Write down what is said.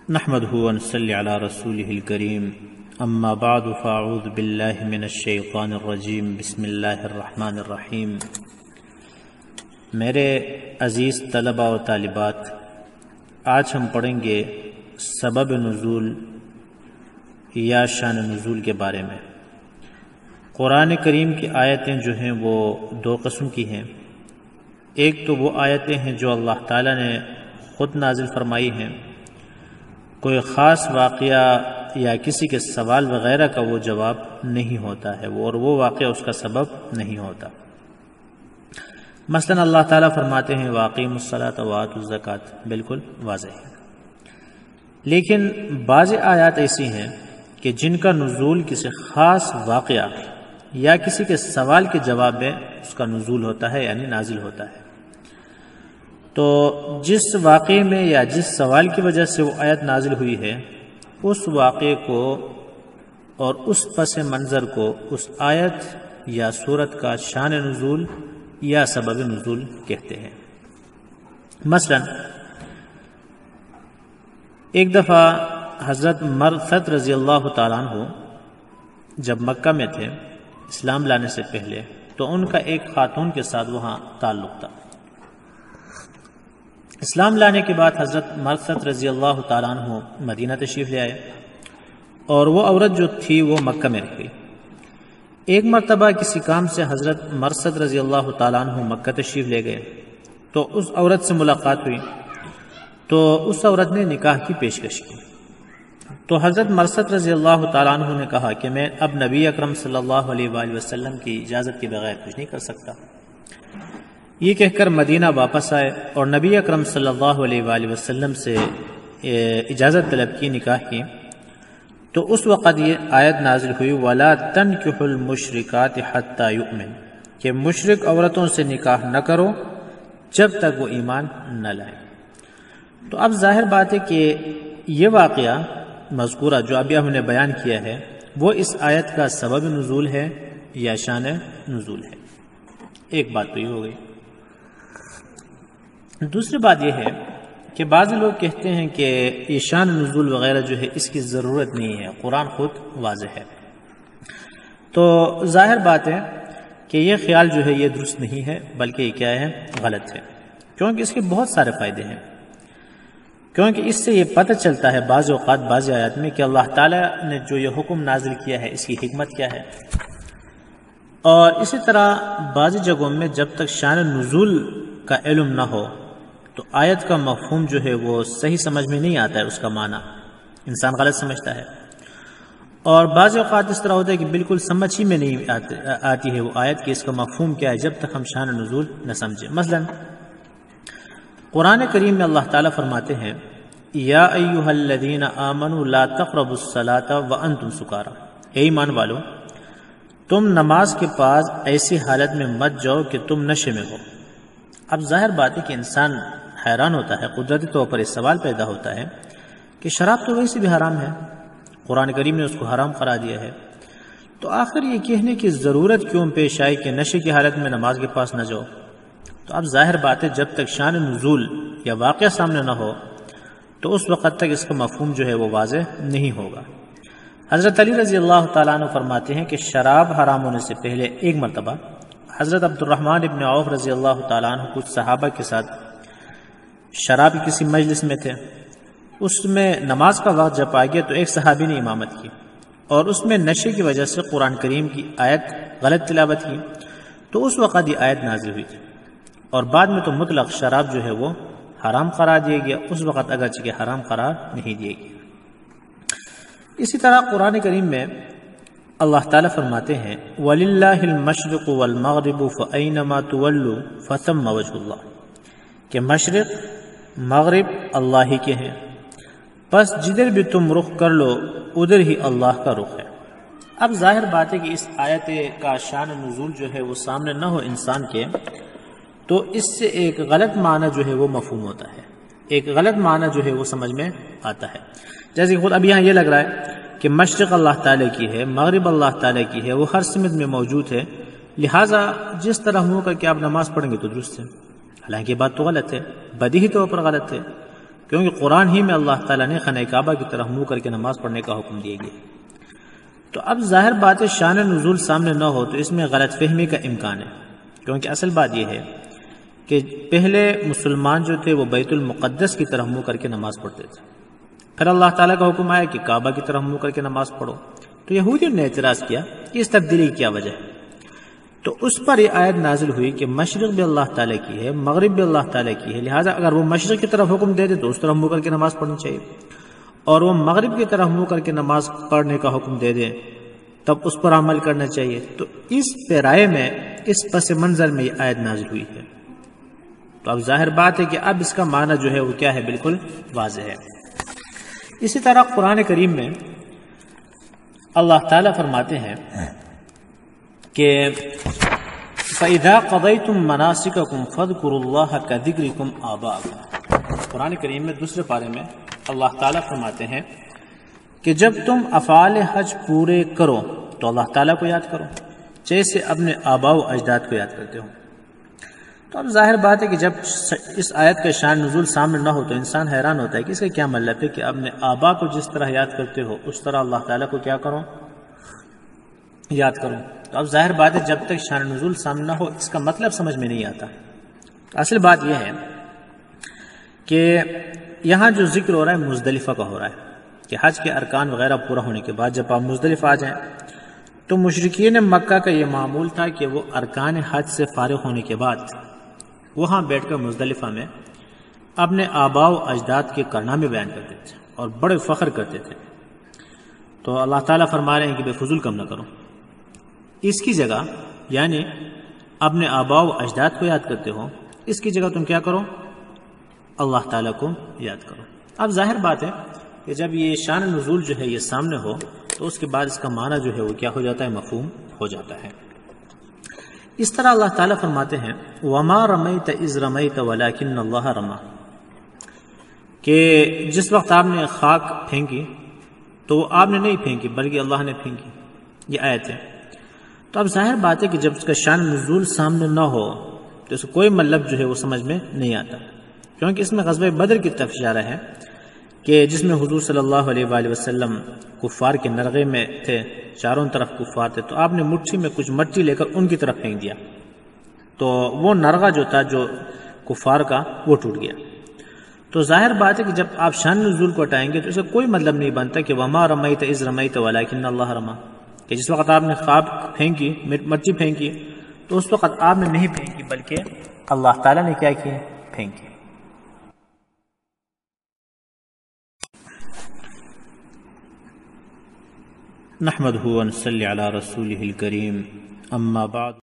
نحمده ونصلي على رسوله الكريم اما بعد فاعوذ بالله من الشیطان الرجیم بسم اللہ الرحمن الرحیم۔ میرے عزیز طلباء و طالبات، آج ہم پڑھیں گے سبب نزول یا شان نزول کے بارے میں۔ قرآن کریم کی آیتیں جو ہیں وہ دو قسم کی ہیں۔ ایک تو وہ آیتیں ہیں جو اللہ تعالیٰ نے خود نازل فرمائی ہیں، کوئی خاص واقعہ یا کسی کے سوال وغیرہ کا وہ جواب نہیں ہوتا ہے، اور وہ واقعہ اس کا سبب نہیں ہوتا۔ مثلا اللہ تعالیٰ فرماتے ہیں وَأَقِیمُوا الصَّلَاةَ وَآتُوا الزَّکَاةَ، بالکل واضح ہے۔ لیکن بعض آیات ایسی ہیں کہ جن کا نزول کسی خاص واقعہ یا کسی کے سوال کے جواب میں اس کا نزول ہوتا ہے، یعنی نازل ہوتا ہے۔ تو جس واقعے میں یا جس سوال کی وجہ سے وہ آیت نازل ہوئی ہے، اس واقعے کو اور اس پس منظر کو اس آیت یا سورت کا شان نزول یا سبب نزول کہتے ہیں۔ مثلا ایک دفعہ حضرت مرثد رضی اللہ تعالیٰ عنہ جب مکہ میں تھے اسلام لانے سے پہلے، تو ان کا ایک خاتون کے ساتھ وہاں تعلق تھا۔ اسلام لانے کے بعد حضرت مرثد رضی اللہ تعالیٰ عنہ مدینہ تشریف لے آئے، اور وہ عورت جو تھی وہ مکہ میں رہ گئی۔ ایک مرتبہ کسی کام سے حضرت مرثد رضی اللہ تعالیٰ عنہ مکہ تشریف لے گئے، تو اس عورت سے ملاقات ہوئی، تو اس عورت نے نکاح کی پیشکش کی۔ تو حضرت مرثد رضی اللہ تعالیٰ عنہ نے کہا کہ میں اب نبی اکرم صلی اللہ علیہ وآلہ وسلم کی اجازت کے بغیر کچھ نہیں کر سکتا۔ یہ کہہ کر مدینہ واپس آئے اور نبی اکرم صلی اللہ علیہ وآلہ وسلم سے اجازت طلب کی، نکاح کی۔ تو اس وقت یہ آیت نازل ہوئی وَلَا تَنْكِحُوا الْمُشْرِكَاتِ حَتَّى يُؤْمِنْ، کہ مشرک عورتوں سے نکاح نہ کرو جب تک وہ ایمان نہ لائیں۔ تو اب ظاہر بات ہے کہ یہ واقعہ مذکورہ جو ابھی ہم نے بیان کیا ہے وہ اس آیت کا سبب نزول ہے یا شان نزول ہے۔ ایک بات تو یہ ہو گئی۔ دوسری بات یہ ہے کہ بعض لوگ کہتے ہیں کہ یہ شان نزول وغیرہ جو ہے اس کی ضرورت نہیں ہے، قرآن خود واضح ہے۔ تو ظاہر بات ہے کہ یہ خیال جو ہے یہ درست نہیں ہے، بلکہ یہ کیا ہے، غلط ہے، کیونکہ اس کے بہت سارے فائدے ہیں۔ کیونکہ اس سے یہ پتہ چلتا ہے بعض اوقات بعض آیات میں کہ اللہ تعالیٰ نے جو یہ حکم نازل کیا ہے اس کی حکمت کیا ہے۔ اور اسی طرح بعض جگہوں میں جب تک شان نزول کا علم نہ ہو تو آیت کا مفہوم جو ہے وہ صحیح سمجھ میں نہیں آتا ہے، اس کا معنی انسان غلط سمجھتا ہے۔ اور بعض اوقات اس طرح ہوتا ہے کہ بالکل سمجھ ہی میں نہیں آتی ہے وہ آیت کہ اس کا مفہوم کیا ہے، جب تک ہم شان نزول نہ سمجھیں۔ مثلا قرآن کریم میں اللہ تعالیٰ فرماتے ہیں یا ایھا الذین آمنوا لا تقربوا الصلاۃ وانتم سکارى، اے ایمان والو تم نماز کے پاس ایسی حالت میں مت جاؤ کہ تم نشے میں ہو۔ اب ظاہر بات ہے کہ انسان حیران ہوتا ہے، قدرتی طور پر یہ سوال پیدا ہوتا ہے کہ شراب تو ویسے بھی حرام ہے، قرآن کریم نے اس کو حرام قرار دیا ہے، تو آخر یہ کہنے کی ضرورت کیوں پیش آئی کہ نشے کی حالت میں نماز کے پاس نہ جاؤ؟ تو اب ظاہر بات ہے جب تک شان نزول یا واقعہ سامنے نہ ہو تو اس وقت تک اس کا مفہوم جو ہے وہ واضح نہیں ہوگا۔ حضرت علی رضی اللہ تعالیٰ عنہ فرماتے ہیں کہ شراب حرام ہونے سے پہلے ایک مرتبہ حضرت عبد الرحمن ابن عوف رضی اللہ تعالیٰ عنہ کچھ صحابہ کے ساتھ شراب کی کسی مجلس میں تھے۔ اس میں نماز کا وقت جب آ گیا تو ایک صحابی نے امامت کی، اور اس میں نشے کی وجہ سے قرآن کریم کی آیت غلط تلاوت کی، تو اس وقت یہ آیت نازل ہوئی تھی، اور بعد میں تو مطلق شراب جو ہے وہ حرام قرار دیا گیا، اس وقت اگرچہ کہ حرام قرار نہیں دیا گیا۔ اسی طرح قرآن کریم میں اللہ تعالیٰ فرماتے ہیں وَلِلَّهِ الْمَشْرِقُ وَالْمَغْرِبُ فَأَيْنَمَا تُوَلُّوا فَثَمَّ وَجْهُ اللَّهِ، کہ مشرق مغرب اللہ ہی کے ہیں، بس جدھر بھی تم رخ کر لو ادھر ہی اللہ کا رخ ہے۔ اب ظاہر بات ہے کہ اس آیت کا شان نزول جو ہے وہ سامنے نہ ہو انسان کے، تو اس سے ایک غلط معنی جو ہے وہ مفہوم ہوتا ہے، ایک غلط معنی جو ہے وہ سمجھ میں آتا ہے۔ جیسے خود اب یہاں یہ لگ رہا ہے کہ مشرق اللہ تعالیٰ کی ہے، مغرب اللہ تعالیٰ کی ہے، وہ ہر سمت میں موجود ہے، لہٰذا جس طرح منہ کر کے آپ نماز پڑھیں گے تو درست ہے۔ حالانکہ یہ بات تو غلط ہے، بدیہی طور پر غلط ہے۔ کیونکہ قرآن ہی میں اللہ تعالیٰ نے خانہ کعبہ کی طرف منہ کر کے نماز پڑھنے کا حکم دیا گیا۔ تو اب ظاہر بات ہے شان نزول سامنے نہ ہو تو اس میں غلط فہمی کا امکان ہے، کیونکہ اصل بات یہ ہے کہ پہلے مسلمان جو تھے وہ بیت المقدس کی طرف منہ کر کے نماز پڑھتے تھے، پھر اللہ تعالیٰ کا حکم آیا کہ کعبہ کی طرف منہ کر کے نماز پڑھو، تو یہودیوں نے اعتراض کیا کہ اس تبدیلی کی کیا وجہ ہے؟ تو اس پر یہ آیت نازل ہوئی کہ مشرق بھی اللہ تعالیٰ کی ہے، مغرب بھی اللہ تعالیٰ کی ہے، لہٰذا اگر وہ مشرق کی طرف حکم دے دے تو اس طرف منہ کر کے نماز پڑھنی چاہیے، اور وہ مغرب کی طرف منہ کر کے نماز پڑھنے کا حکم دے دے تب اس پر عمل کرنا چاہیے۔ تو اس پیرائے میں، اس پس منظر میں یہ آیت نازل ہوئی ہے۔ تو اب ظاہر بات ہے کہ اب اس کا معنی جو ہے وہ کیا ہے، بالکل واضح ہے۔ اسی طرح قرآن کریم میں اللہ تعالیٰ فرماتے ہیں کہ فَإِذَا قَضَيْتُم مَّنَاسِكَكُمْ فَاذْكُرُوا اللَّهَ كَذِكْرِكُمْ آبَاءَكُمْ۔ قرآن کریم میں دوسرے پارے میں اللہ تعالیٰ فرماتے ہیں کہ جب تم افعال حج پورے کرو تو اللہ تعالیٰ کو یاد کرو جیسے اپنے آباء و اجداد کو یاد کرتے ہو۔ تو اب ظاہر بات ہے کہ جب اس آیت کا شان نزول سامنے نہ ہو تو انسان حیران ہوتا ہے کہ اس کا کیا مطلب ہے کہ اپنے آباء کو جس طرح یاد کرتے ہو اس طرح اللہ تعالیٰ کو کیا کرو، یاد کرو۔ تو اب ظاہر بات ہے جب تک شان نزول سامنے نہ ہو اس کا مطلب سمجھ میں نہیں آتا۔ اصل بات یہ ہے کہ یہاں جو ذکر ہو رہا ہے مزدلفہ کا ہو رہا ہے کہ حج کے ارکان وغیرہ پورا ہونے کے بعد جب آپ مزدلفہ آ جائیں تو مشرکین مکہ کا یہ معمول تھا کہ وہ ارکان حج سے فارغ ہونے کے بعد وہاں بیٹھ کر مزدلفہ میں اپنے آباء و اجداد کے کارنامے بیان کرتے تھے اور بڑے فخر کرتے تھے۔ تو اللہ تعالیٰ فرما رہے ہیں کہ بے فضول کم نہ کرو، اس کی جگہ یعنی اپنے آباء و اجداد کو یاد کرتے ہو، اس کی جگہ تم کیا کرو، اللہ تعالیٰ کو یاد کرو۔ اب ظاہر بات ہے کہ جب یہ شان نزول جو ہے یہ سامنے ہو تو اس کے بعد اس کا معنی جو ہے وہ کیا ہو جاتا ہے، مفہوم ہو جاتا ہے۔ اس طرح اللہ تعالیٰ فرماتے ہیں وَمَا رَمَيْتَ إِذْ رَمَيْتَ وَلَكِنَّ اللَّهَ رَمَى، کہ جس وقت آپ نے خاک پھینکی تو وہ آپ نے نہیں پھینکی بلکہ اللہ نے پھینکی، یہ آیت ہے۔ تو اب ظاہر بات ہے کہ جب اس کا شان نزول سامنے نہ ہو تو اس کا کوئی مطلب جو ہے وہ سمجھ میں نہیں آتا، کیونکہ اس میں غزوہ بدر کی طرف اشارہ ہے کہ جس میں حضور صلی اللہ علیہ وآلہ وسلم کفار کے نرغے میں تھے، چاروں طرف کفار تھے، تو آپ نے مٹھی میں کچھ مٹی لے کر ان کی طرف پھینک دیا تو وہ نرغہ جو تھا جو کفار کا وہ ٹوٹ گیا۔ تو ظاہر بات ہے کہ جب آپ شان نزول کو ہٹائیں گے تو اس کا کوئی مطلب نہیں بنتا کہ وَمَا رَمَيْتَ إِذْ رَمَيْتَ وَلَكِنَّ اللَّهَ رَمَى، کہ جس وقت آپ نے خواب پھینکی، مٹی پھینکی تو اس وقت آپ نے نہیں پھینکی بلکہ اللہ تعالیٰ نے کیا کی، پھینکی۔ نحمدہ ونصلی علی رسولہ الکریم، اما بعد۔